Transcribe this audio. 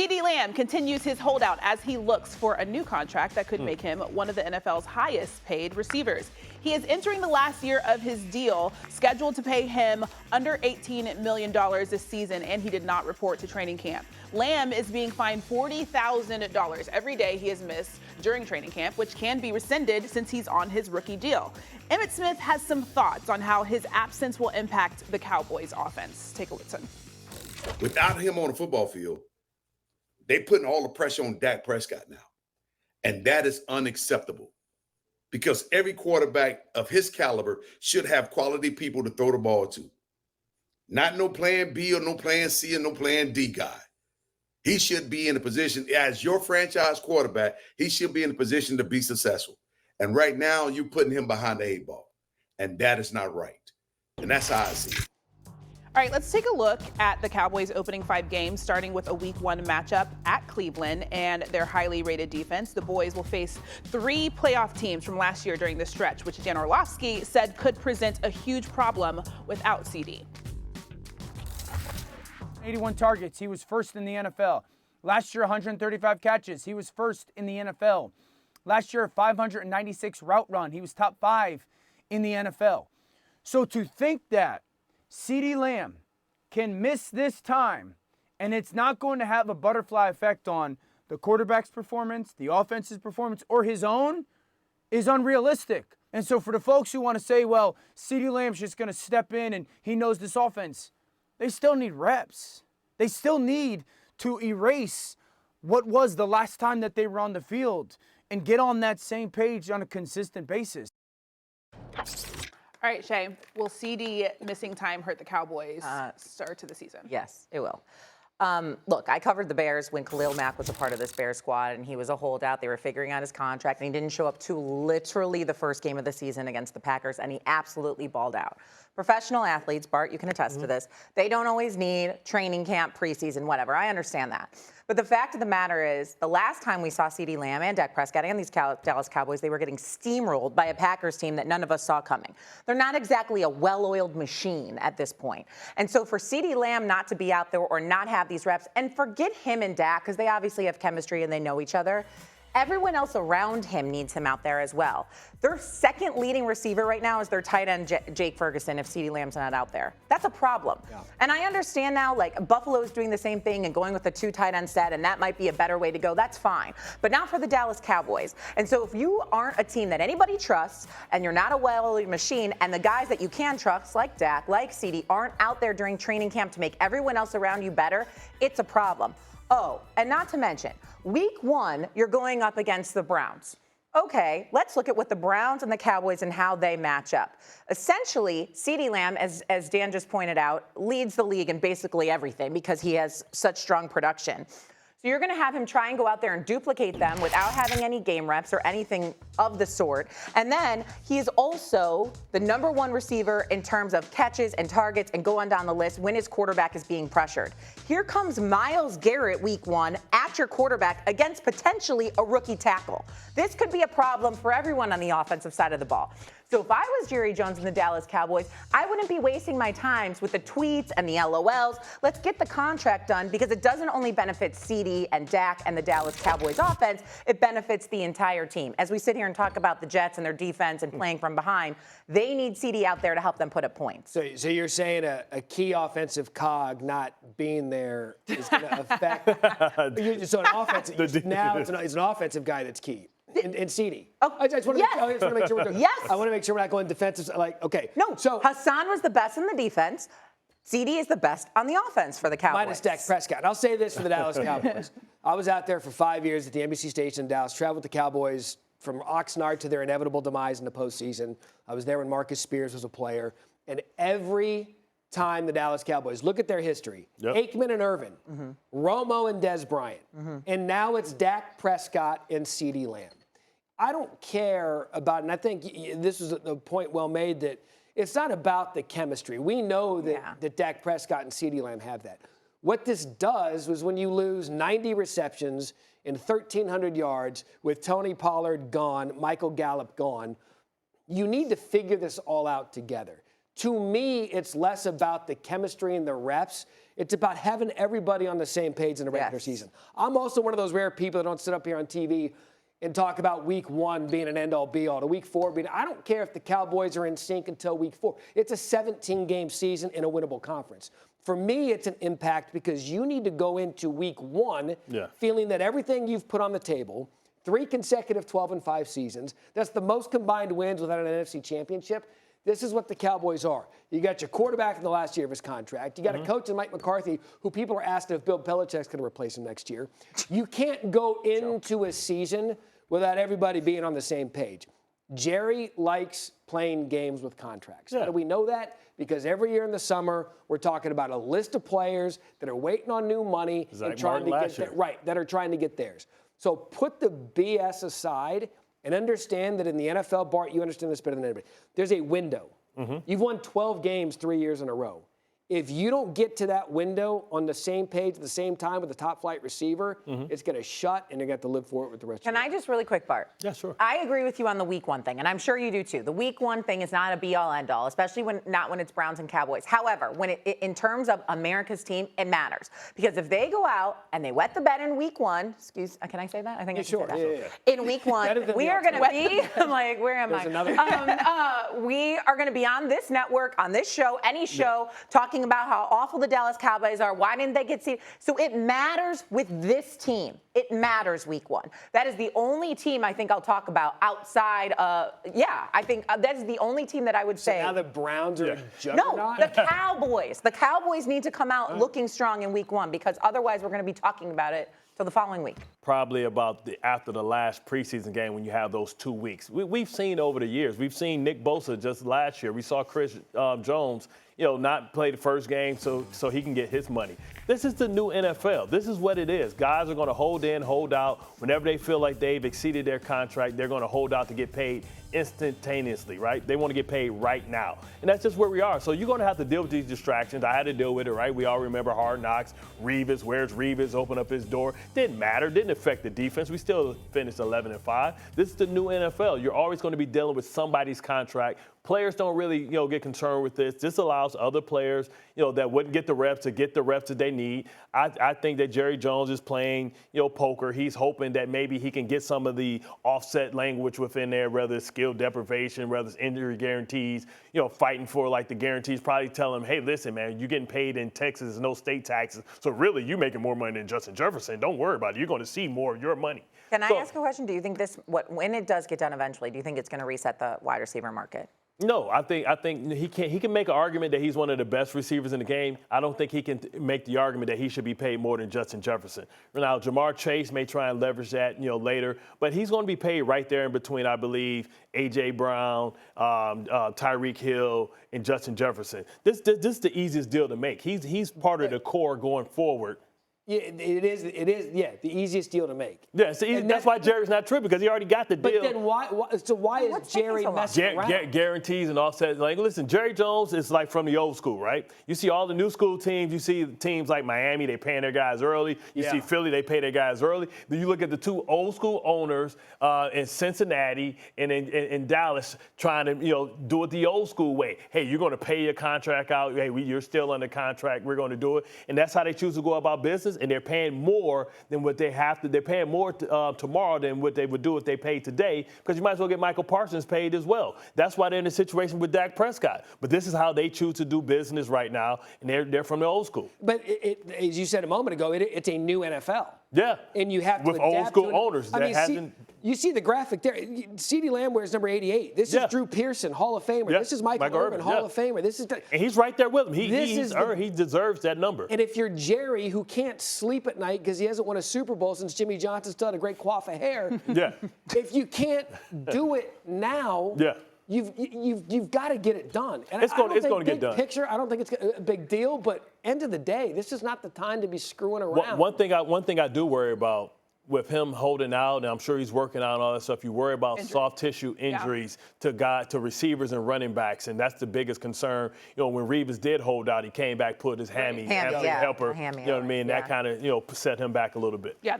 CeeDee Lamb continues his holdout as he looks for a new contract that could make him one of the NFL's highest paid receivers. He is entering the last year of his deal, scheduled to pay him under $18 million this season, and he did not report to training camp. Lamb is being fined $40,000 every day he has missed during training camp, which can be rescinded since he's on his rookie deal. Emmitt Smith has some thoughts on how his absence will impact the Cowboys offense. Take a listen. Without him on the football field, they putting all the pressure on Dak Prescott now. And that is unacceptable because every quarterback of his caliber should have quality people to throw the ball to. Not no plan B or no plan C or no plan D guy. He should be in a position, as your franchise quarterback, he should be in a position to be successful. And right now, you're putting him behind the 8-ball. And that is not right. And that's how I see it. All right, let's take a look at the Cowboys' opening 5 games, starting with a Week 1 matchup at Cleveland and their highly rated defense. The boys will face 3 playoff teams from last year during this stretch, which Dan Orlovsky said could present a huge problem without CeeDee. 81 targets, he was first in the NFL. Last year, 135 catches, he was first in the NFL. Last year, 596 route run, he was top 5 in the NFL. So to think that CeeDee Lamb can miss this time and it's not going to have a butterfly effect on the quarterback's performance, the offense's performance, or his own is unrealistic. And so for the folks who want to say, well, CeeDee Lamb's just going to step in and he knows this offense, they still need reps. They still need to erase what was the last time that they were on the field and get on that same page on a consistent basis. All right, Shae, will CeeDee missing time hurt the Cowboys' start to the season? Yes, it will. Look, I covered the Bears when Khalil Mack was a part of this Bears squad, and he was a holdout. They were figuring out his contract, and he didn't show up to literally the first game of the season against the Packers, and he absolutely balled out. Professional athletes, Bart, you can attest to this, they don't always need training camp, preseason, whatever. I understand that. But the fact of the matter is, the last time we saw CeeDee Lamb and Dak Prescott and these Dallas Cowboys, they were getting steamrolled by a Packers team that none of us saw coming. They're not exactly a well-oiled machine at this point. And so for CeeDee Lamb not to be out there or not have these reps, and forget him and Dak, because they obviously have chemistry and they know each other, everyone else around him needs him out there as well. Their second leading receiver right now is their tight end, Jake Ferguson, if CeeDee Lamb's not out there. That's a problem. Yeah. And I understand now, like, Buffalo's doing the same thing and going with the 2 tight end set, and that might be a better way to go. That's fine. But not for the Dallas Cowboys. And so if you aren't a team that anybody trusts, and you're not a well-oiled machine, and the guys that you can trust, like Dak, like CeeDee, aren't out there during training camp to make everyone else around you better, it's a problem. Oh, and not to mention, Week 1, you're going up against the Browns. Okay, let's look at what the Browns and the Cowboys and how they match up. Essentially, CeeDee Lamb, as Dan just pointed out, leads the league in basically everything because he has such strong production. So you're going to have him try and go out there and duplicate them without having any game reps or anything of the sort. And then he is also the #1 receiver in terms of catches and targets and go on down the list when his quarterback is being pressured. Here comes Myles Garrett Week 1 at your quarterback against potentially a rookie tackle. This could be a problem for everyone on the offensive side of the ball. So if I was Jerry Jones and the Dallas Cowboys, I wouldn't be wasting my time with the tweets and the LOLs. Let's get the contract done because it doesn't only benefit CeeDee and Dak and the Dallas Cowboys offense, it benefits the entire team. As we sit here and talk about the Jets and their defense and playing from behind, they need CeeDee out there to help them put up points. So you're saying a key offensive cog not being there is going to affect so an offensive now it's an offensive guy that's key. And CeeDee. Oh, I just want to make sure we're doing. Yes. I want to make sure we're not going defensive. Like, okay. No. So Hassan was the best in the defense. CeeDee is the best on the offense for the Cowboys. Minus Dak Prescott. And I'll say this for the Dallas Cowboys. I was out there for 5 years at the NBC station in Dallas, traveled with the Cowboys from Oxnard to their inevitable demise in the postseason. I was there when Marcus Spears was a player. And every time the Dallas Cowboys, look at their history. Yep. Aikman and Irvin, Romo and Des Bryant. And now it's Dak Prescott and CeeDee Lamb. I don't care about, and I think this is a point well made, that it's not about the chemistry. We know that Dak Prescott and CeeDee Lamb have that. What this does was when you lose 90 receptions and 1,300 yards with Tony Pollard gone, Michael Gallup gone, you need to figure this all out together. To me, it's less about the chemistry and the reps. It's about having everybody on the same page in the regular season. I'm also one of those rare people that don't sit up here on TV and talk about week 1 being an end-all, be-all, to week 4 being. I don't care if the Cowboys are in sync until week 4. It's a 17-game season in a winnable conference. For me, it's an impact because you need to go into week 1 feeling that everything you've put on the table, 3 consecutive 12-5 seasons, that's the most combined wins without an NFC championship. This is what the Cowboys are. You got your quarterback in the last year of his contract. You got a coach in Mike McCarthy who people are asking if Bill Belichick's going to replace him next year. You can't go into a season without everybody being on the same page. Jerry likes playing games with contracts. How do we know that? Because every year in the summer, we're talking about a list of players that are waiting on new money and trying to get that are trying to get theirs. So put the BS aside and understand that in the NFL, Bart, you understand this better than anybody. There's a window. You've won 12 games 3 years in a row. If you don't get to that window on the same page at the same time with the top flight receiver, it's going to shut and you're going to have to live for it with the rest of Can I just really quick, Bart? Yeah, sure. I agree with you on the week 1 thing, and I'm sure you do too. The week 1 thing is not a be-all, end-all, especially not when it's Browns and Cowboys. However, when in terms of America's team, it matters. Because if they go out and they wet the bed in week 1, can I say that? I think I should say that. In week 1, we are going to be, I'm like, where am I? We are going to be on this network, on this show, any show, talking about how awful the Dallas Cowboys are. Why didn't they get seeded? So it matters with this team. It matters week 1. That is the only team I think I'll talk about outside. I think that is the only team that I would say. Now the Browns are a juggernaut? No, the Cowboys. The Cowboys need to come out looking strong in week 1 because otherwise we're going to be talking about it till the following week. Probably about after the last preseason game when you have those 2 weeks. We've seen over the years. We've seen Nick Bosa just last year. We saw Chris Jones, not play the first game so he can get his money. This is the new NFL. This is what it is. Guys are going to hold in, hold out. Whenever they feel like they've exceeded their contract, they're going to hold out to get paid instantaneously, right? They want to get paid right now. And that's just where we are. So you're going to have to deal with these distractions. I had to deal with it, right? We all remember Hard Knocks. Revis, where's Revis? Open up his door. Didn't matter. Didn't affect the defense. We still finished 11-5. This is the new NFL. You're always going to be dealing with somebody's contract. Players don't really, get concerned with this. This allows other players, that wouldn't get the reps to get the reps that they need. I think that Jerry Jones is playing, poker. He's hoping that maybe he can get some of the offset language within there, whether it's skill deprivation, whether it's injury guarantees, fighting for like the guarantees, probably tell him, hey, listen, man, you're getting paid in Texas, there's no state taxes. So really, you're making more money than Justin Jefferson. Don't worry about it. You're going to see more of your money. Can I ask a question? Do you think when it does get done eventually, do you think it's going to reset the wide receiver market? No, I think he can make an argument that he's one of the best receivers in the game. I don't think he can make the argument that he should be paid more than Justin Jefferson. Now, Jamar Chase may try and leverage that, later, but he's going to be paid right there in between, I believe, A.J. Brown, Tyreek Hill, and Justin Jefferson. This is the easiest deal to make. He's part of the core going forward. Yeah, it is. Yeah, the easiest deal to make. Yeah, so that's why Jerry's not tripping because he already got the deal. But then why is Jerry messing around? Guarantees and offsets. Like, listen, Jerry Jones is like from the old school, right? You see all the new school teams. You see teams like Miami, they paying their guys early. You see Philly, they pay their guys early. Then you look at the 2 old school owners in Cincinnati and in Dallas trying to, do it the old school way. Hey, you're going to pay your contract out. Hey, you're still under contract. We're going to do it. And that's how they choose to go about business. And they're paying more than what they have to. They're paying more tomorrow than what they would do if they paid today because you might as well get Michael Parsons paid as well. That's why they're in a situation with Dak Prescott. But this is how they choose to do business right now, and they're from the old school. But as you said a moment ago, it's a new NFL. Yeah. And you have to with old school owners. You see the graphic there. CeeDee Lamb wears number 88. This is Drew Pearson, Hall of Famer. This is Michael Irvin, Hall of Famer. And he's right there with him. He deserves that number. And if you're Jerry, who can't sleep at night because he hasn't won a Super Bowl since Jimmy Johnson still had a great coif of hair, if you can't do it now, you've got to get it done. And it's going to get done. Picture, I don't think it's a big deal, but end of the day, this is not the time to be screwing around. One thing I do worry about with him holding out, and I'm sure he's working out and all that stuff, you worry about soft tissue injuries to receivers and running backs, and that's the biggest concern. When Revis did hold out, he came back, put his hammy helper. You know what I mean? That kind of set him back a little bit. Yeah.